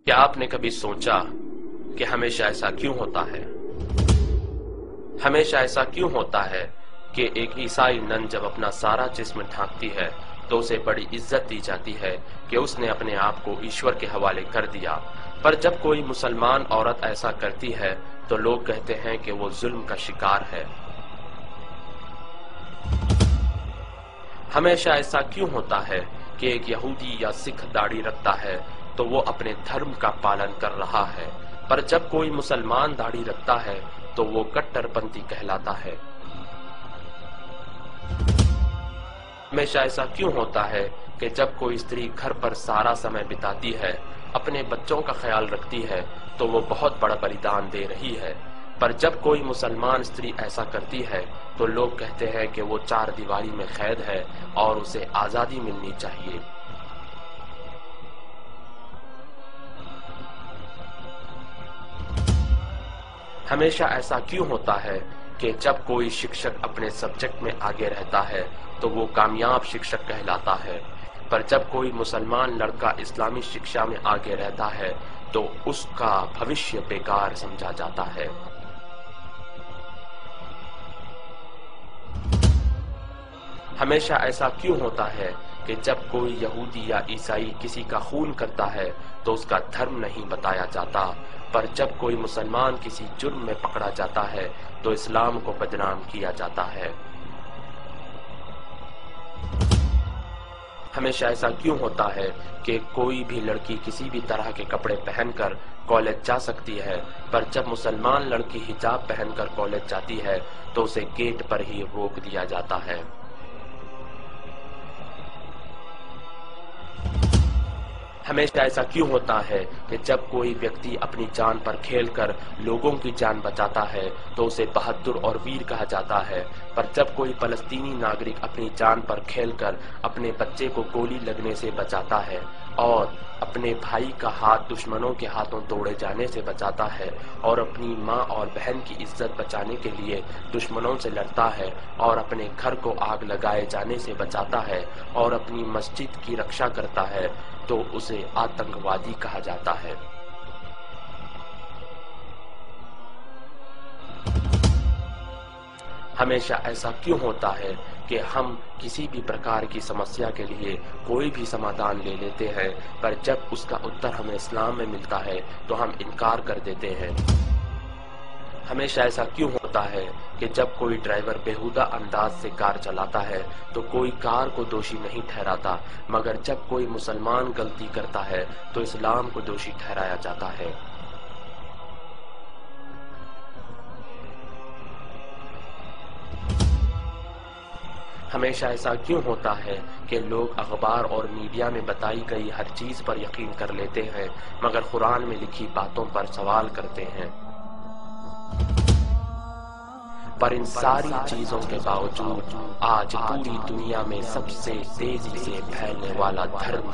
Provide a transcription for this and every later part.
क्या आपने कभी सोचा कि हमेशा ऐसा क्यों होता है? हमेशा ऐसा क्यों होता है कि एक ईसाई नन जब अपना सारा जिस्म ढांकती है तो उसे बड़ी इज्जत दी जाती है कि उसने अपने आप को ईश्वर के हवाले कर दिया, पर जब कोई मुसलमान औरत ऐसा करती है तो लोग कहते हैं कि वो जुल्म का शिकार है। हमेशा ऐसा क्यों होता है कि एक यहूदी या सिख दाढ़ी रखता है तो वो अपने धर्म का पालन कर रहा है, पर जब कोई मुसलमान दाढ़ी रखता है तो वो कट्टरपंथी कहलाता है। हमेशा ऐसा क्यों होता है कि जब कोई स्त्री घर पर सारा समय बिताती है, अपने बच्चों का ख्याल रखती है, तो वो बहुत बड़ा बलिदान दे रही है, पर जब कोई मुसलमान स्त्री ऐसा करती है तो लोग कहते हैं कि वो चार दीवारी में कैद है और उसे आजादी मिलनी चाहिए। हमेशा ऐसा क्यों होता है कि जब कोई शिक्षक अपने सब्जेक्ट में आगे रहता है तो वो कामयाब शिक्षक कहलाता है, पर जब कोई मुसलमान लड़का इस्लामी शिक्षा में आगे रहता है तो उसका भविष्य बेकार समझा जाता है। हमेशा ऐसा क्यों होता है कि जब कोई यहूदी या ईसाई किसी का खून करता है तो उसका धर्म नहीं बताया जाता, पर जब कोई मुसलमान किसी जुर्म में पकड़ा जाता है तो इस्लाम को बदनाम किया जाता है। हमेशा ऐसा क्यों होता है कि कोई भी लड़की किसी भी तरह के कपड़े पहनकर कॉलेज जा सकती है, पर जब मुसलमान लड़की हिजाब पहनकर कॉलेज जाती है तो उसे गेट पर ही रोक दिया जाता है। हमेशा ऐसा क्यों होता है कि जब कोई व्यक्ति अपनी जान पर खेलकर लोगों की जान बचाता है तो उसे बहादुर और वीर कहा जाता है, पर जब कोई फलस्तीनी नागरिक अपनी जान पर खेलकर अपने बच्चे को गोली लगने से बचाता है और अपने भाई का हाथ दुश्मनों के हाथों तोड़े जाने से बचाता है और अपनी माँ और बहन की इज्जत बचाने के लिए दुश्मनों से लड़ता है और अपने घर को आग लगाए जाने से बचाता है और अपनी मस्जिद की रक्षा करता है, तो उसे आतंकवादी कहा जाता है। हमेशा ऐसा क्यों होता है कि हम किसी भी प्रकार की समस्या के लिए कोई भी समाधान ले लेते हैं, पर जब उसका उत्तर हमें इस्लाम में मिलता है तो हम इनकार कर देते हैं। हमेशा ऐसा क्यों होता है कि जब कोई ड्राइवर बेहुदा अंदाज से कार चलाता है तो कोई कार को दोषी नहीं ठहराता, मगर जब कोई मुसलमान गलती करता है तो इस्लाम को दोषी ठहराया जाता है। हमेशा ऐसा क्यों होता है कि लोग अखबार और मीडिया में बताई गई हर चीज पर यकीन कर लेते हैं, मगर कुरान में लिखी बातों पर सवाल करते हैं। पर इन सारी चीजों के बावजूद आज पूरी दुनिया में सबसे तेजी से फैलने वाला धर्म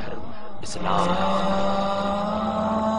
इस्लाम है।